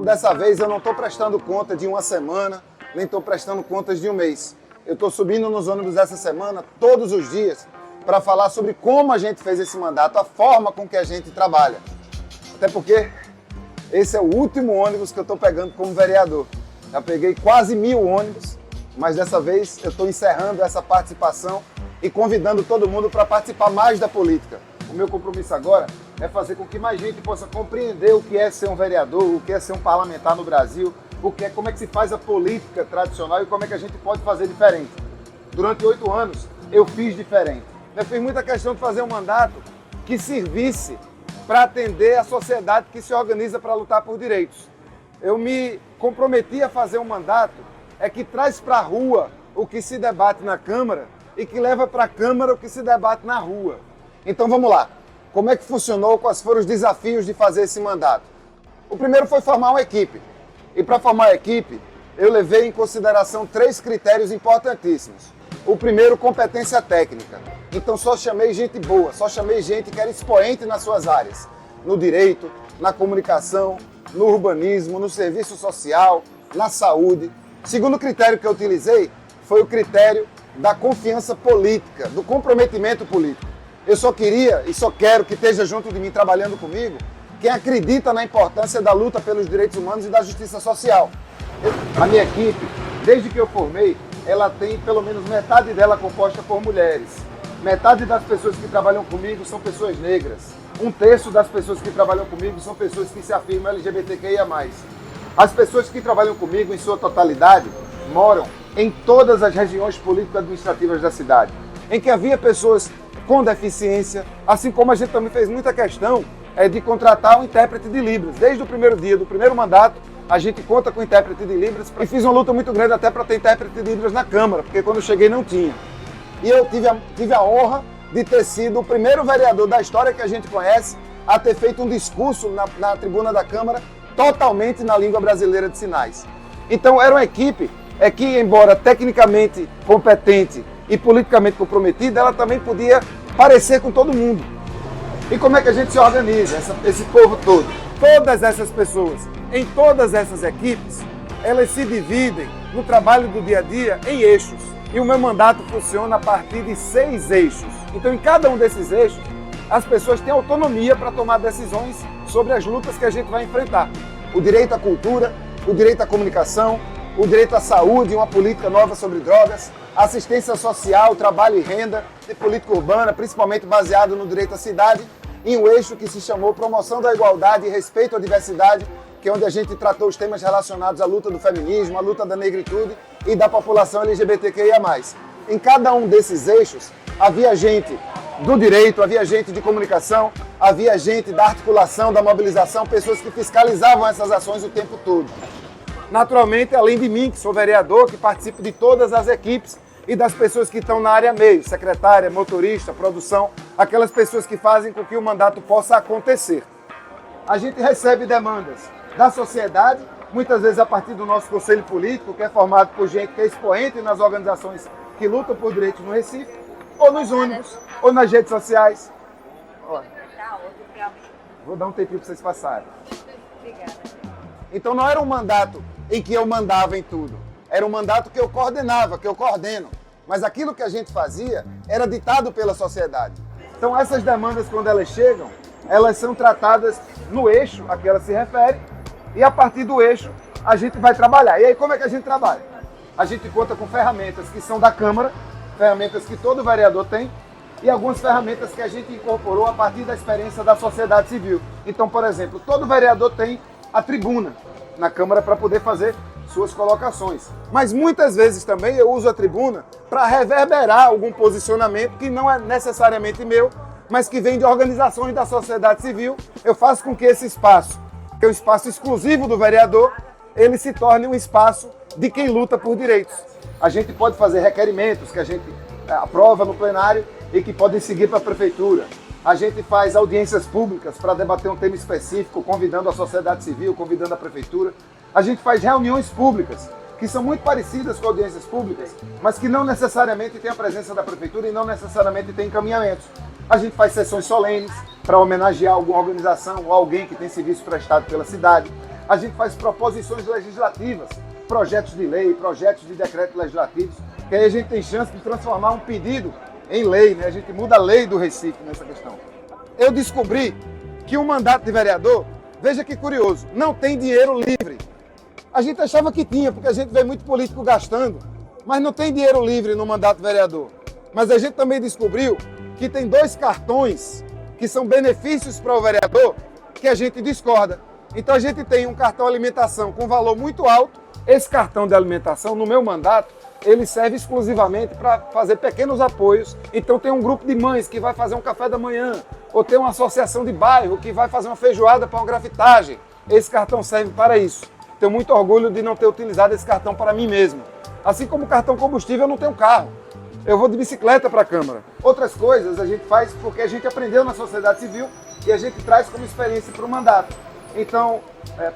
dessa vez eu não estou prestando conta de uma semana, nem estou prestando contas de um mês. Eu estou subindo nos ônibus essa semana, todos os dias, para falar sobre como a gente fez esse mandato, a forma com que a gente trabalha. Até porque esse é o último ônibus que eu estou pegando como vereador. Já peguei quase 1000 ônibus, mas dessa vez eu estou encerrando essa participação e convidando todo mundo para participar mais da política. O meu compromisso agora é fazer com que mais gente possa compreender o que é ser um vereador, o que é ser um parlamentar no Brasil, como é que se faz a política tradicional e como é que a gente pode fazer diferente. Durante 8 anos, eu fiz diferente. Eu fiz muita questão de fazer um mandato que servisse para atender a sociedade que se organiza para lutar por direitos. Eu me comprometi a fazer um mandato que traz para a rua o que se debate na Câmara e que leva para a Câmara o que se debate na rua. Então vamos lá. Como é que funcionou? Quais foram os desafios de fazer esse mandato? O primeiro foi formar uma equipe. E para formar a equipe, eu levei em consideração 3 critérios importantíssimos. O primeiro, competência técnica. Então só chamei gente boa, só chamei gente que era expoente nas suas áreas. No direito, na comunicação, no urbanismo, no serviço social, na saúde. O segundo critério que eu utilizei foi o critério da confiança política, do comprometimento político. Eu só queria e só quero que esteja junto de mim trabalhando comigo quem acredita na importância da luta pelos direitos humanos e da justiça social. A minha equipe, desde que eu formei, ela tem pelo menos metade dela composta por mulheres. Metade das pessoas que trabalham comigo são pessoas negras. 1/3 das pessoas que trabalham comigo são pessoas que se afirmam LGBTQIA+. As pessoas que trabalham comigo, em sua totalidade, moram em todas as regiões político-administrativas da cidade, em que havia pessoas com deficiência, assim como a gente também fez muita questão de contratar um intérprete de Libras. Desde o primeiro dia do primeiro mandato, a gente conta com intérprete de Libras e fiz uma luta muito grande até para ter intérprete de Libras na Câmara, porque quando eu cheguei não tinha. E eu tive a honra de ter sido o primeiro vereador da história que a gente conhece a ter feito um discurso na tribuna da Câmara totalmente na língua brasileira de sinais. Então era uma equipe que, embora tecnicamente competente e politicamente comprometida, ela também podia parecer com todo mundo. E como é que a gente se organiza, esse povo todo? Todas essas pessoas, em todas essas equipes, elas se dividem no trabalho do dia a dia em eixos. E o meu mandato funciona a partir de 6 eixos. Então, em cada um desses eixos, as pessoas têm autonomia para tomar decisões sobre as lutas que a gente vai enfrentar. O direito à cultura, o direito à comunicação, o direito à saúde, uma política nova sobre drogas, assistência social, trabalho e renda, e política urbana, principalmente baseado no direito à cidade, em um eixo que se chamou Promoção da Igualdade e Respeito à Diversidade, que é onde a gente tratou os temas relacionados à luta do feminismo, à luta da negritude e da população LGBTQIA+. Em cada um desses eixos, havia gente do direito, havia gente de comunicação, havia gente da articulação, da mobilização, pessoas que fiscalizavam essas ações o tempo todo. Naturalmente, além de mim, que sou vereador, que participo de todas as equipes e das pessoas que estão na área meio, secretária, motorista, produção, aquelas pessoas que fazem com que o mandato possa acontecer. A gente recebe demandas da sociedade, muitas vezes a partir do nosso conselho político, que é formado por gente que é expoente nas organizações que lutam por direitos no Recife, ou nos ônibus, ou nas redes sociais. Olha, vou dar um tempinho para vocês passarem. Obrigada. Então não era um mandato em que eu mandava em tudo. Era um mandato que eu coordenava, que eu coordeno. Mas aquilo que a gente fazia era ditado pela sociedade. Então essas demandas, quando elas chegam, elas são tratadas no eixo a que ela se refere. E a partir do eixo, a gente vai trabalhar. E aí como é que a gente trabalha? A gente conta com ferramentas que são da Câmara, ferramentas que todo vereador tem, e algumas ferramentas que a gente incorporou a partir da experiência da sociedade civil. Então, por exemplo, todo vereador tem a tribuna na Câmara para poder fazer suas colocações. Mas muitas vezes também eu uso a tribuna para reverberar algum posicionamento que não é necessariamente meu, mas que vem de organizações da sociedade civil. Eu faço com que esse espaço, que é um espaço exclusivo do vereador, ele se torne um espaço de quem luta por direitos. A gente pode fazer requerimentos que a gente aprova no plenário e que podem seguir para a prefeitura. A gente faz audiências públicas para debater um tema específico, convidando a sociedade civil, convidando a prefeitura. A gente faz reuniões públicas, que são muito parecidas com audiências públicas, mas que não necessariamente têm a presença da prefeitura e não necessariamente têm encaminhamentos. A gente faz sessões solenes para homenagear alguma organização ou alguém que tem serviço prestado pela cidade. A gente faz proposições legislativas, projetos de lei, projetos de decretos legislativos, que aí a gente tem chance de transformar um pedido em lei, né? A gente muda a lei do Recife nessa questão. Eu descobri que o mandato de vereador, veja que curioso, não tem dinheiro livre. A gente achava que tinha, porque a gente vê muito político gastando, mas não tem dinheiro livre no mandato de vereador. Mas a gente também descobriu que tem 2 cartões que são benefícios para o vereador que a gente discorda. Então a gente tem um cartão alimentação com valor muito alto. Esse cartão de alimentação, no meu mandato, ele serve exclusivamente para fazer pequenos apoios. Então tem um grupo de mães que vai fazer um café da manhã, ou tem uma associação de bairro que vai fazer uma feijoada para uma grafitagem. Esse cartão serve para isso. Tenho muito orgulho de não ter utilizado esse cartão para mim mesmo. Assim como o cartão combustível, eu não tenho carro. Eu vou de bicicleta para a Câmara. Outras coisas a gente faz porque a gente aprendeu na sociedade civil e a gente traz como experiência para o mandato. Então,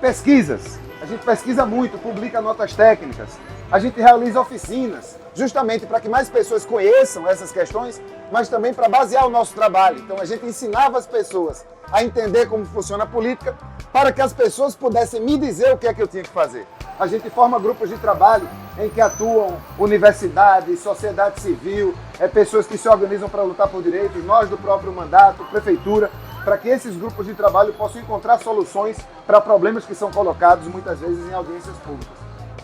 pesquisas. A gente pesquisa muito, publica notas técnicas. A gente realiza oficinas, justamente para que mais pessoas conheçam essas questões, mas também para basear o nosso trabalho. Então, a gente ensinava as pessoas a entender como funciona a política, para que as pessoas pudessem me dizer o que é que eu tinha que fazer. A gente forma grupos de trabalho em que atuam universidade, sociedade civil, pessoas que se organizam para lutar por direitos, nós do próprio mandato, prefeitura, para que esses grupos de trabalho possam encontrar soluções para problemas que são colocados muitas vezes em audiências públicas.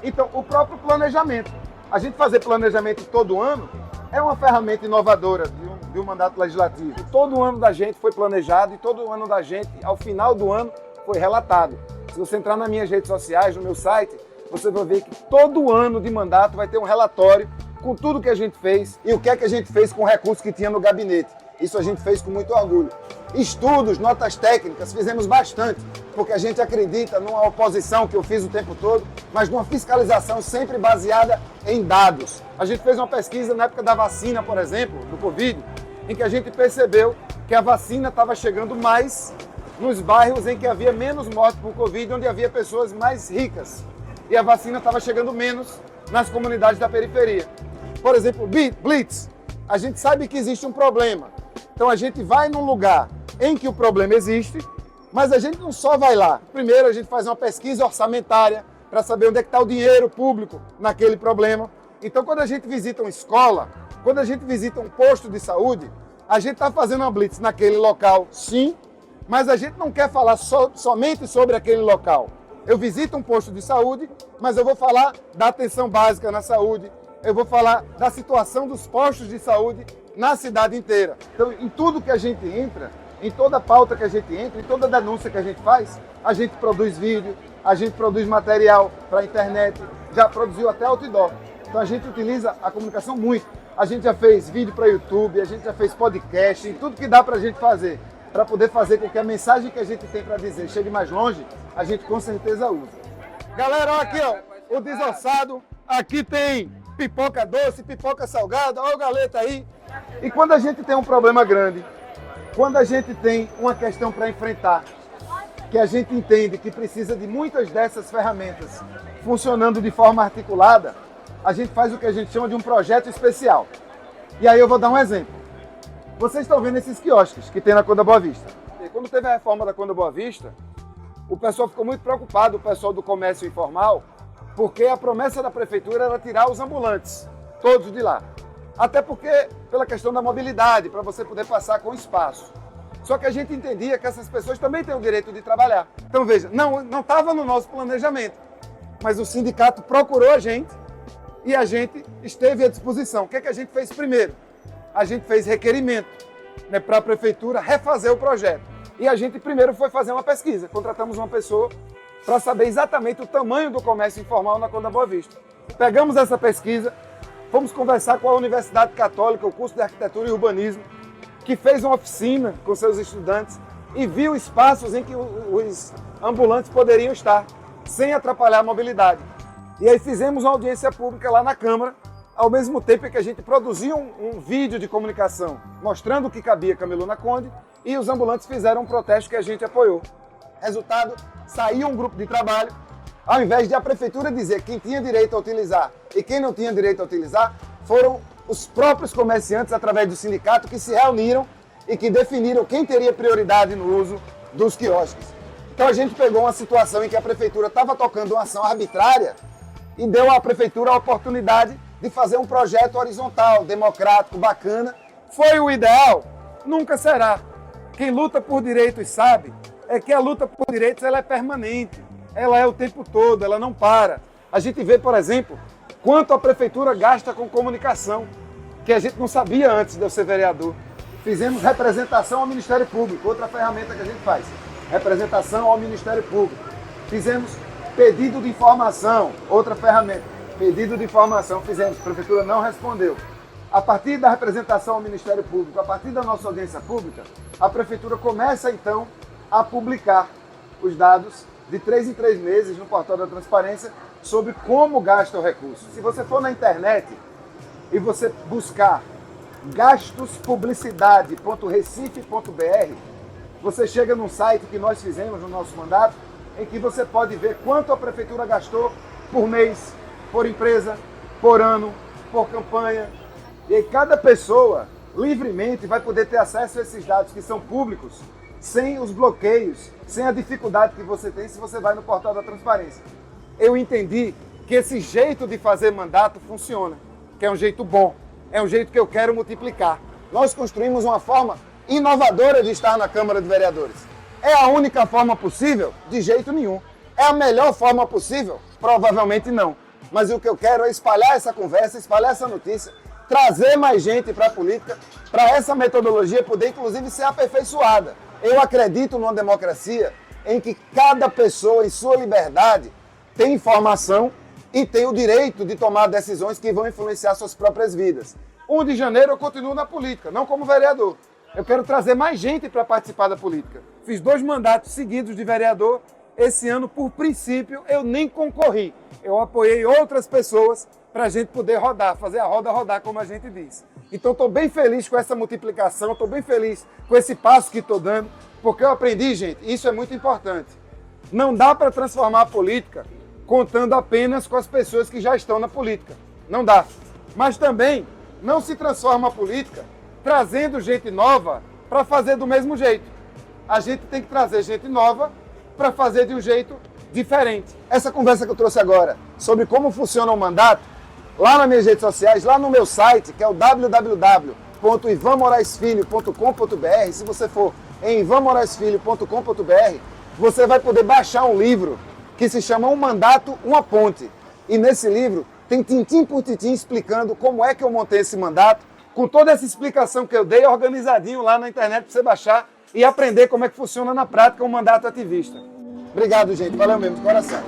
Então, o próprio planejamento. A gente fazer planejamento todo ano é uma ferramenta inovadora de um mandato legislativo. Todo ano da gente foi planejado e todo ano da gente, ao final do ano, foi relatado. Se você entrar nas minhas redes sociais, no meu site, você vai ver que todo ano de mandato vai ter um relatório com tudo que a gente fez e o que é que a gente fez com o recurso que tinha no gabinete. Isso a gente fez com muito orgulho. Estudos, notas técnicas, fizemos bastante, porque a gente acredita numa oposição que eu fiz o tempo todo, mas numa fiscalização sempre baseada em dados. A gente fez uma pesquisa na época da vacina, por exemplo, do Covid, em que a gente percebeu que a vacina estava chegando mais nos bairros em que havia menos mortes por Covid, onde havia pessoas mais ricas. E a vacina estava chegando menos nas comunidades da periferia. Por exemplo, Blitz. A gente sabe que existe um problema. Então a gente vai num lugar em que o problema existe, mas a gente não só vai lá. Primeiro a gente faz uma pesquisa orçamentária para saber onde é que está o dinheiro público naquele problema. Então quando a gente visita uma escola, quando a gente visita um posto de saúde, a gente está fazendo uma blitz naquele local, sim, mas a gente não quer falar somente sobre aquele local. Eu visito um posto de saúde, mas eu vou falar da atenção básica na saúde, eu vou falar da situação dos postos de saúde na cidade inteira. Então, em tudo que a gente entra, em toda pauta que a gente entra, em toda denúncia que a gente faz, a gente produz vídeo, a gente produz material para a internet, já produziu até outdoor. Então, a gente utiliza a comunicação muito. A gente já fez vídeo para YouTube, a gente já fez podcast, em tudo que dá para a gente fazer, para poder fazer com que a mensagem que a gente tem para dizer chegue mais longe, a gente com certeza usa. Galera, olha aqui, ó, o desossado, aqui tem pipoca doce, pipoca salgada, olha o galeta aí. E quando a gente tem um problema grande, quando a gente tem uma questão para enfrentar, que a gente entende que precisa de muitas dessas ferramentas funcionando de forma articulada, a gente faz o que a gente chama de um projeto especial. E aí eu vou dar um exemplo. Vocês estão vendo esses quiosques que tem na Conda Boa Vista. E quando teve a reforma da Conda Boa Vista, o pessoal ficou muito preocupado, o pessoal do comércio informal, porque a promessa da prefeitura era tirar os ambulantes, todos de lá. Até porque, pela questão da mobilidade, para você poder passar com espaço. Só que a gente entendia que essas pessoas também têm o direito de trabalhar. Então veja, não estava no nosso planejamento, mas o sindicato procurou a gente e a gente esteve à disposição. O que é que a gente fez primeiro? A gente fez requerimento, né, para a prefeitura refazer o projeto. E a gente primeiro foi fazer uma pesquisa. Contratamos uma pessoa para saber exatamente o tamanho do comércio informal na Conda Boa Vista. Pegamos essa pesquisa, fomos conversar com a Universidade Católica, o curso de Arquitetura e Urbanismo, que fez uma oficina com seus estudantes e viu espaços em que os ambulantes poderiam estar, sem atrapalhar a mobilidade. E aí fizemos uma audiência pública lá na Câmara, ao mesmo tempo que a gente produzia um vídeo de comunicação mostrando o que cabia Camelô na Conde, e os ambulantes fizeram um protesto que a gente apoiou. Resultado, saiu um grupo de trabalho, ao invés de a prefeitura dizer quem tinha direito a utilizar e quem não tinha direito a utilizar, foram os próprios comerciantes, através do sindicato, que se reuniram e que definiram quem teria prioridade no uso dos quiosques. Então a gente pegou uma situação em que a prefeitura estava tocando uma ação arbitrária e deu à prefeitura a oportunidade de fazer um projeto horizontal, democrático, bacana. Foi o ideal? Nunca será. Quem luta por direitos sabe que a luta por direitos ela é permanente, ela é o tempo todo, ela não para. A gente vê, por exemplo, quanto a prefeitura gasta com comunicação, que a gente não sabia antes de eu ser vereador. Fizemos representação ao Ministério Público, outra ferramenta que a gente faz. Representação ao Ministério Público. Fizemos pedido de informação, outra ferramenta. Pedido de informação fizemos, a prefeitura não respondeu. A partir da representação ao Ministério Público, a partir da nossa audiência pública, a prefeitura começa então a publicar os dados de 3 em 3 meses no portal da transparência sobre como gasta o recurso. Se você for na internet e você buscar gastospublicidade.recife.br, você chega num site que nós fizemos no nosso mandato, em que você pode ver quanto a prefeitura gastou por mês, por empresa, por ano, por campanha. E aí cada pessoa livremente vai poder ter acesso a esses dados que são públicos, sem os bloqueios, sem a dificuldade que você tem se você vai no portal da transparência. Eu entendi que esse jeito de fazer mandato funciona, que é um jeito bom, é um jeito que eu quero multiplicar. Nós construímos uma forma inovadora de estar na Câmara de Vereadores. É a única forma possível? De jeito nenhum. É a melhor forma possível? Provavelmente não. Mas o que eu quero é espalhar essa conversa, espalhar essa notícia, trazer mais gente para a política, para essa metodologia poder inclusive ser aperfeiçoada. Eu acredito numa democracia em que cada pessoa, em sua liberdade, tem informação e tem o direito de tomar decisões que vão influenciar suas próprias vidas. 1 de janeiro eu continuo na política, não como vereador. Eu quero trazer mais gente para participar da política. Fiz 2 mandatos seguidos de vereador. Esse ano, por princípio, eu nem concorri. Eu apoiei outras pessoas para a gente poder rodar, fazer a roda rodar, como a gente diz. Então, estou bem feliz com essa multiplicação, estou bem feliz com esse passo que estou dando, porque eu aprendi, gente, isso é muito importante. Não dá para transformar a política contando apenas com as pessoas que já estão na política. Não dá. Mas também não se transforma a política trazendo gente nova para fazer do mesmo jeito. A gente tem que trazer gente nova para fazer de um jeito diferente. Essa conversa que eu trouxe agora sobre como funciona o mandato, lá nas minhas redes sociais, lá no meu site, que é o www.ivanmoraesfilho.com.br, se você for em ivanmoraesfilho.com.br, você vai poder baixar um livro que se chama Um Mandato, Uma Ponte. E nesse livro tem tintim por tintim explicando como é que eu montei esse mandato, com toda essa explicação que eu dei organizadinho lá na internet para você baixar e aprender como é que funciona na prática um mandato ativista. Obrigado, gente. Valeu mesmo, de coração.